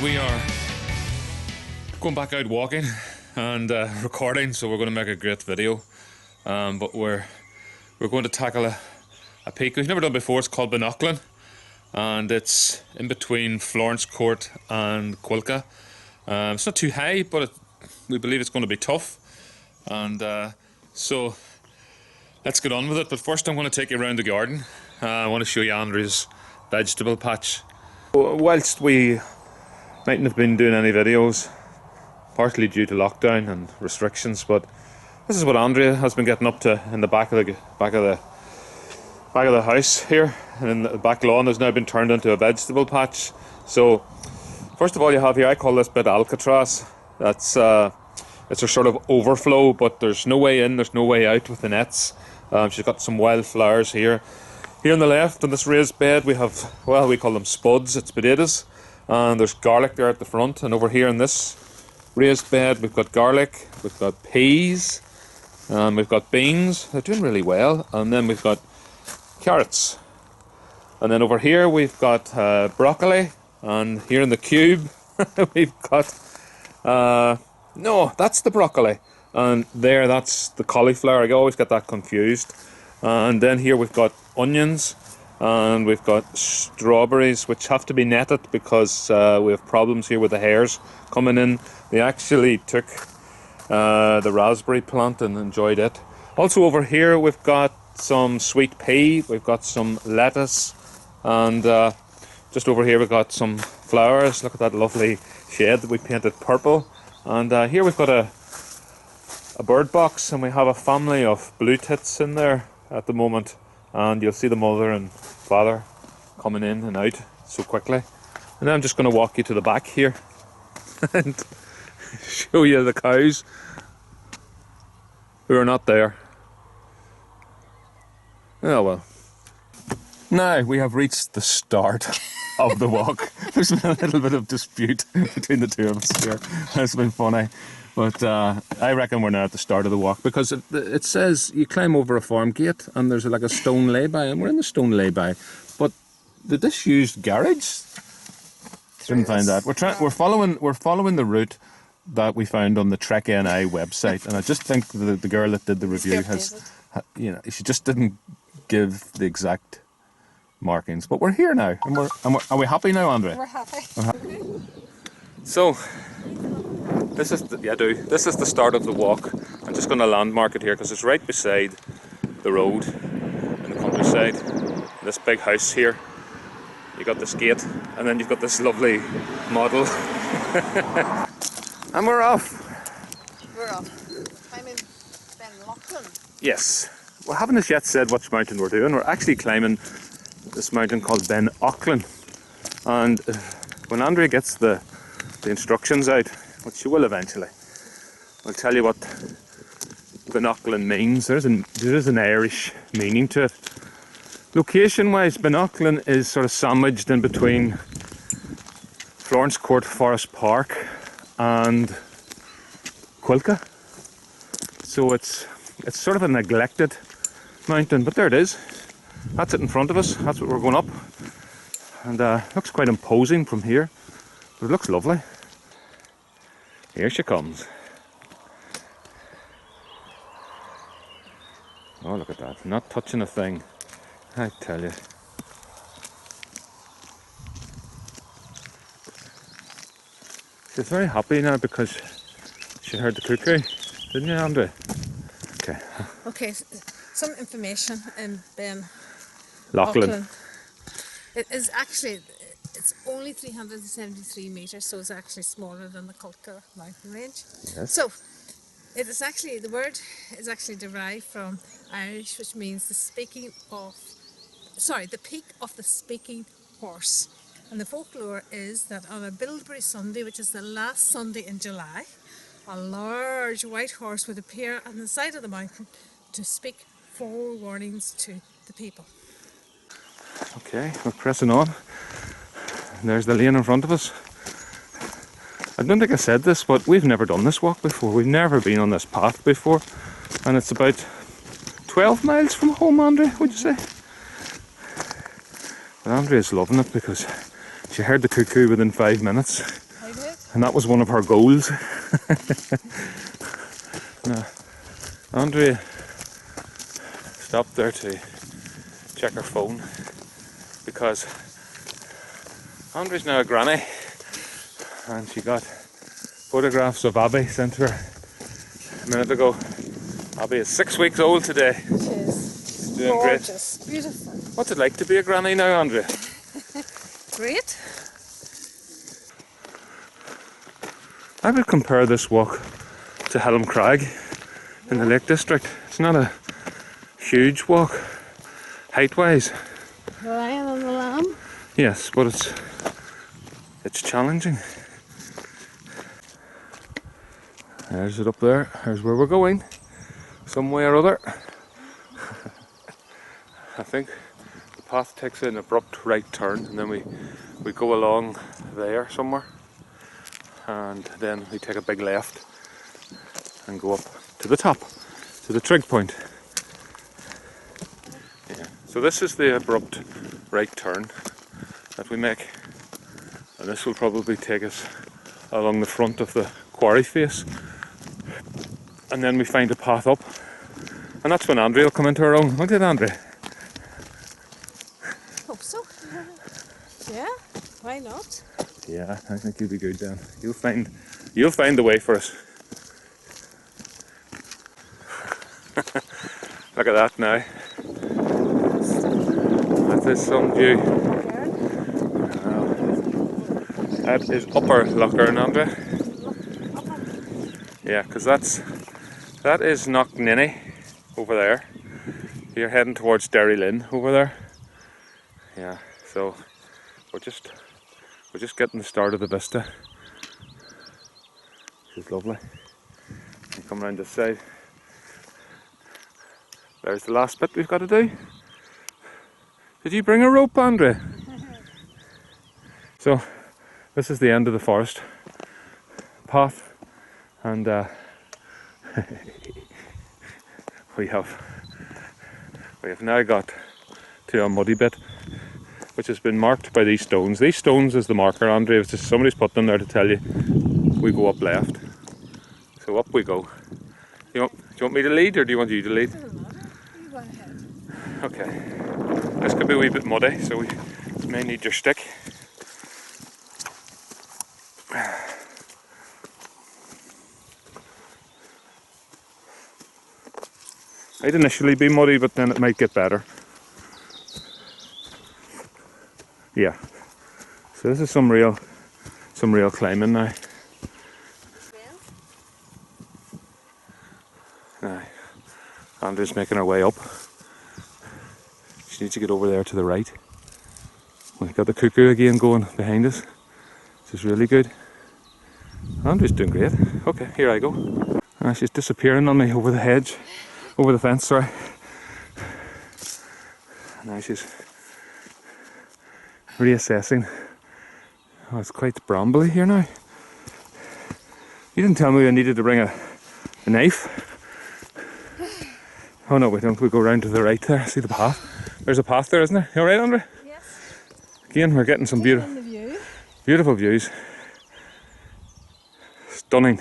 we are going back out walking and recording, so we're going to make a great video. But we're going to tackle a peak we've never done before. It's called Benaughlin, and it's in between Florencecourt and Cuilcagh. It's not too high, but we believe it's going to be tough. And so let's get on with it. But first, I'm going to take you around the garden. I want to show you Andrea's vegetable patch. Whilst we mightn't have been doing any videos, partly due to lockdown and restrictions, but this is what Andrea has been getting up to in the back of the house here, and in the back lawn has now been turned into a vegetable patch. So first of all, you have here, I call this bit Alcatraz. That's it's a sort of overflow, but there's no way in, there's no way out with the nets. She's got some wildflowers here. Here on the left, on this raised bed, we have, well, we call them spuds, it's potatoes. And there's garlic there at the front. And over here in this raised bed, we've got garlic, we've got peas, and we've got beans. They're doing really well. And then we've got carrots. And then over here, we've got broccoli. And here in the cube, we've got, no, that's the broccoli. And there, that's the cauliflower. I always get that confused. And then here we've got onions, and we've got strawberries, which have to be netted because we have problems here with the hares coming in. They actually took the raspberry plant and enjoyed it. Also over here we've got some sweet pea, we've got some lettuce, and just over here we've got some flowers. Look at that lovely shade that we painted purple. And here we've got a bird box, and we have a family of blue tits in there at the moment, and you'll see the mother and father coming in and out so quickly. And then I'm just going to walk you to the back here and show you the cows who are not there. Oh well. Now we have reached the start of the walk. There's been a little bit of dispute between the two of us here. It's been funny. But I reckon we're now at the start of the walk, because it says you climb over a farm gate and there's like a stone lay-by, and we're in the stone lay-by. But the disused garage, didn't find that. We're following the route that we found on the TREKNI and I website, and I just think the girl that did the review she just didn't give the exact markings. But we're here now, and are we happy now, Andrea? We're happy. So. This is the start of the walk. I'm just going to landmark it here because it's right beside the road in the countryside. This big house here. You got this gate, and then you've got this lovely model. And we're off. We're off. Climbing Benaughlin. Yes. We haven't as yet said which mountain we're doing. We're actually climbing this mountain called Benaughlin. And when Andrea gets the instructions out, which she will eventually, I'll tell you what Benaughlin means. There is an Irish meaning to it. Location wise, Benaughlin is sort of sandwiched in between Florencecourt Forest Park and Cuilcagh. So it's sort of a neglected mountain, but there it is. That's it in front of us. That's what we're going up. And looks quite imposing from here, but it looks lovely. Here she comes. Oh, look at that. Not touching a thing, I tell you. She's very happy now because she heard the cuckoo. Didn't you, Andrea? Okay. Okay, some information in Benaughlin. It is actually, it's only 373 metres, so it's actually smaller than the Cuilcagh mountain range. Yes. So, it is actually, the word is actually derived from Irish, which means the peak of the speaking horse. And the folklore is that on a Bilberry Sunday, which is the last Sunday in July, a large white horse would appear on the side of the mountain to speak forewarnings to the people. Okay, we're pressing on. There's the lane in front of us. I don't think I said this, but we've never done this walk before. We've never been on this path before. And it's about 12 miles from home, Andrea, would you say? But Andrea's loving it because she heard the cuckoo within 5 minutes. And that was one of her goals. Now, Andrea stopped there to check her phone because Andrea's now a granny and she got photographs of Abby sent to her a minute ago. Abby is 6 weeks old today. She is. She's doing Gorgeous. great. Beautiful. What's it like to be a granny now, Andrea? Great. I would compare this walk to Helm Crag in the Lake District. It's not a huge walk, height-wise. The lion and the lamb. Yes, but it's challenging. There's it up there. There's where we're going. Some way or other. I think the path takes an abrupt right turn and then we go along there somewhere. And then we take a big left and go up to the top, to the trig point. Yeah. So this is the abrupt right turn that we make. And this will probably take us along the front of the quarry face. And then we find a path up. And that's when Andrea will come into her own. Won't it, Andrea? Hope so. Yeah, why not? Yeah, I think you'll be good then. You'll find the way for us. Look at that now. That is some view. That is Upper Lochern, Andrea. Yeah, because that is Knockninny over there. You're heading towards Derrylin over there. Yeah, so we're just getting the start of the vista. Which is lovely. You come around this side. There's the last bit we've got to do. Did you bring a rope, Andrea? So this is the end of the forest path, and we have now got to a muddy bit, which has been marked by these stones. These stones is the marker, Andrea. It's just somebody's put them there to tell you we go up left. So up we go. Do you want me to lead, or do you want you to lead? Doesn't matter. You go ahead. Okay. This could be a wee bit muddy, so we may need your stick. Might initially be muddy, but then it might get better. Yeah. So this is some real climbing now. Now, Andrew's making her way up. She needs to get over there to the right. We've got the cuckoo again going behind us, which is really good. Andrew's doing great. Okay, here I go. She's disappearing on me over the hedge, over the fence, sorry. Now she's reassessing. Oh, it's quite brambly here now. You didn't tell me I needed to bring a knife. Oh no, we don't. We go round to the right there. See the path? There's a path there, isn't there? You alright, Andrea? Yes. Again, we're getting some beautiful views. Stunning.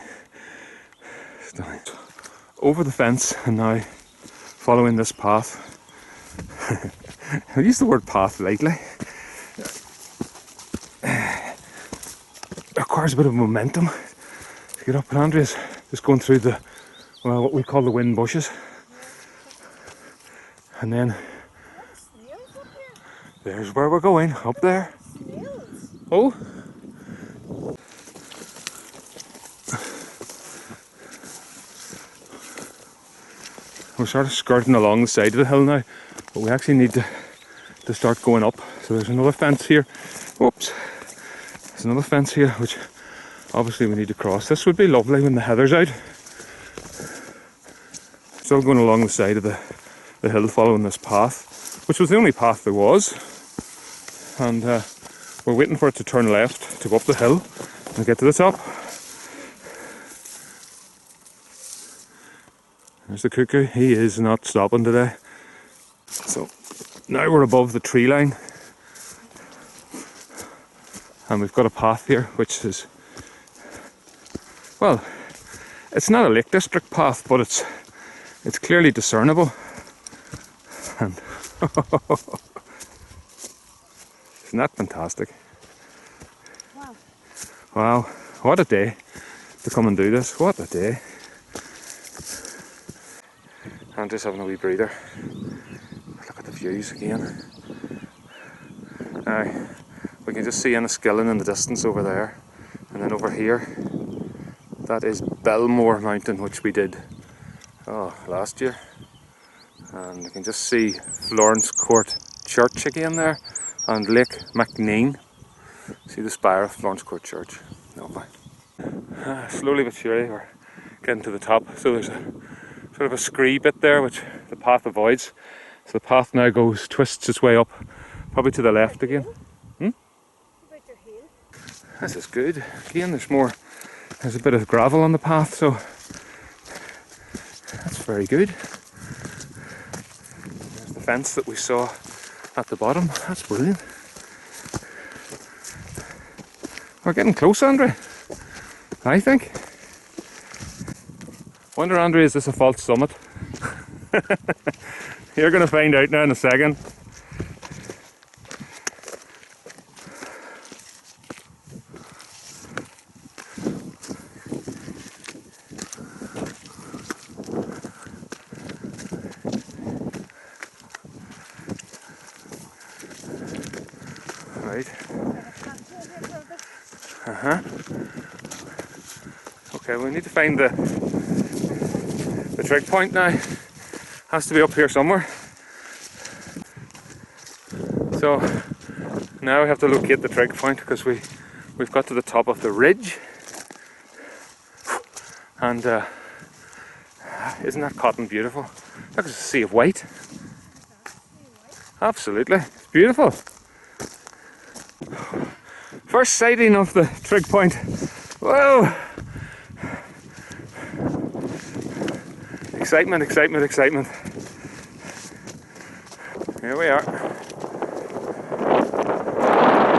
Over the fence and now following this path. I use the word path lightly. It requires a bit of momentum to get up, and Andrea's just going through what we call the wind bushes. And then there's where we're going, up there. Oh! We're sort of skirting along the side of the hill now, but we actually need to start going up. So there's another fence here. Oops! There's another fence here, which obviously we need to cross. This would be lovely when the heather's out. Still going along the side of the hill following this path, which was the only path there was. And we're waiting for it to turn left to go up the hill and get to the top. There's the cuckoo. He is not stopping today. So now we're above the tree line. And we've got a path here which is well, it's not a Lake District path, but it's clearly discernible. And isn't that fantastic? Wow. Wow, what a day to come and do this. What a day. I'm just having a wee breather. Look at the views again. Now, we can just see Enniskillen in the distance over there. And then over here, that is Belmore Mountain, which we did last year. And you can just see Florencecourt Church again there, and Lake Macneen. See the spire of Florencecourt Church. Lovely. Slowly but surely we're getting to the top. So there's a sort of a scree bit there which the path avoids. So the path now twists its way up, probably to the left again. This is good. Again, there's a bit of gravel on the path, so that's very good. There's the fence that we saw at the bottom. That's brilliant. We're getting close, Andrea, I think. Wonder, Andrea, is this a false summit? You're going to find out now in a second. Right. Okay, we need to find the trig point now. Has to be up here somewhere. So now we have to locate the trig point because we've got to the top of the ridge. And isn't that cotton beautiful? Look at the sea of white. Absolutely, it's beautiful. First sighting of the trig point. Whoa! Excitement, excitement, excitement. Here we are.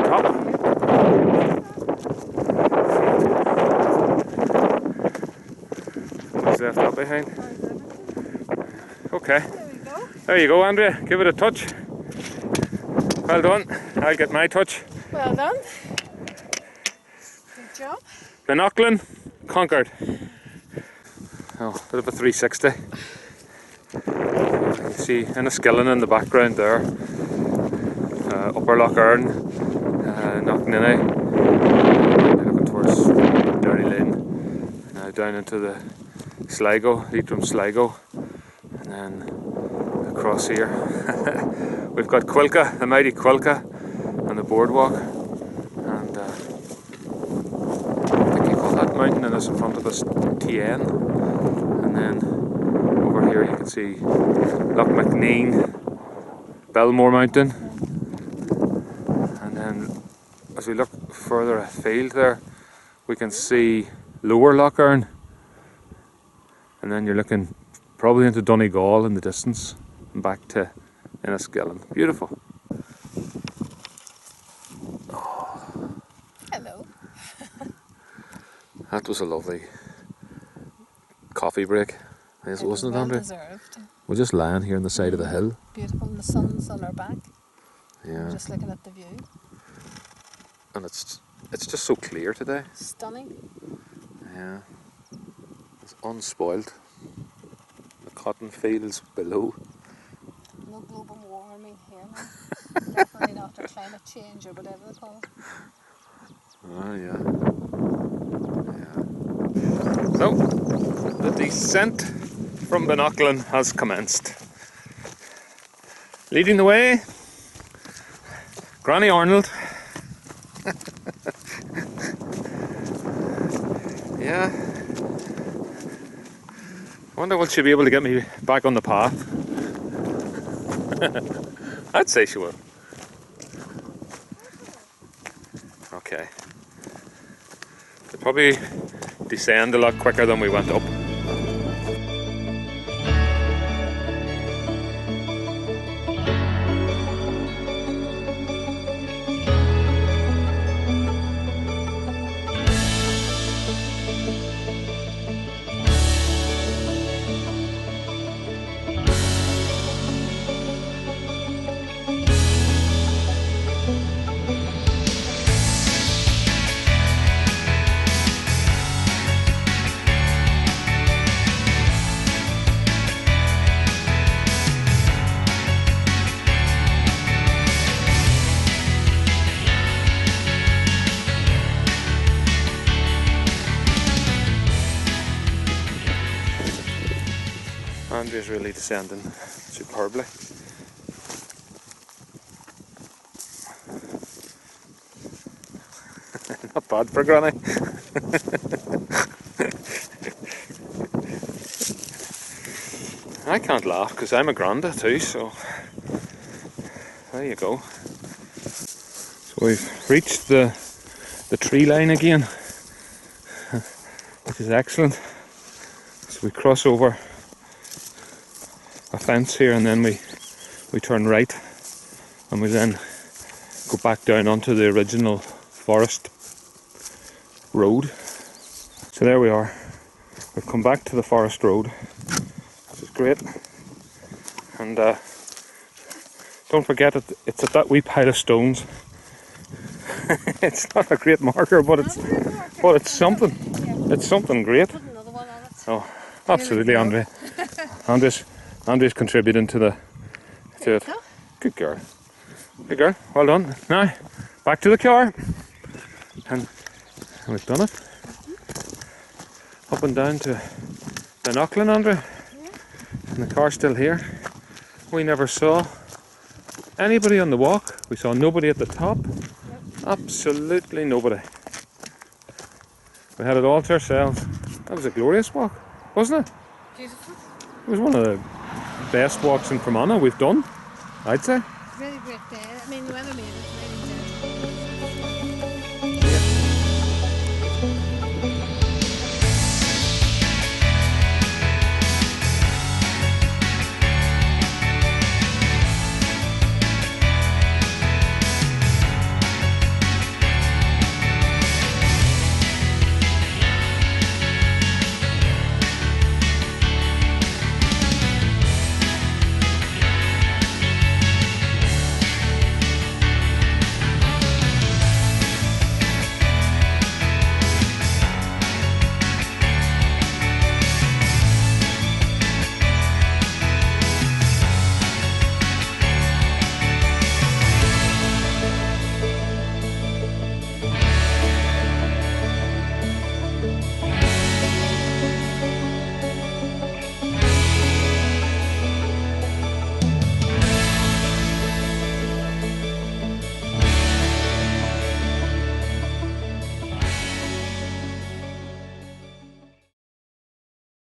Top. What's left up behind? Okay. There you go, Andrea. Give it a touch. Well done. I'll get my touch. Well done. Good job. Benaughlin conquered. Oh, a bit of a 360. You see Enniskillen in the background there. Upper Loch Earn, Knockninny. Looking towards Benaughlin. Now down into the Sligo, Leitrim Sligo. And then across here. We've got Cuilcagh, the mighty Cuilcagh, and the boardwalk. And I think you call that mountain that is in front of us TN. And then over here you can see Loch Macneen, Belmore Mountain. And then as we look further afield there, we can see Lower Loch Earn. And then you're looking probably into Donegal in the distance and back to Enniskillen. Beautiful. Oh. Hello. That was a lovely coffee break, wasn't it, Andrea? Deserved. We're just lying here on the side of the hill. Beautiful, and the sun's on our back. Yeah. We're just looking at the view. And it's just so clear today. Stunning. Yeah. It's unspoiled. The cotton fields below. No global warming here now. Definitely not, or climate change or whatever they call it. Oh yeah. Yeah. So the descent from Benaughlin has commenced. Leading the way, Granny Arnold. Yeah. I wonder will she be able to get me back on the path. I'd say she will. Okay. They'll probably descend a lot quicker than we went up. is really descending superbly. Not bad for Granny. I can't laugh because I'm a granda too, so there you go. So we've reached the tree line again, which is excellent. So we cross over a fence here and then we turn right and we then go back down onto the original forest road. So there we are. We've come back to the forest road, which is great. And don't forget it's at that wee pile of stones. It's not a great marker, but it's something. It's something great. Oh, absolutely, Andrea. Andrea's contributing to it. Good girl. Good girl. Well done. Now, back to the car. And we've done it. Up and down to Benaughlin, Andrea. And the car's still here. We never saw anybody on the walk. We saw nobody at the top. Absolutely nobody. We had it all to ourselves. That was a glorious walk, wasn't it? Beautiful. It was one of the best walks in Fermanagh we've done, I'd say. Really great day. I mean, the weather made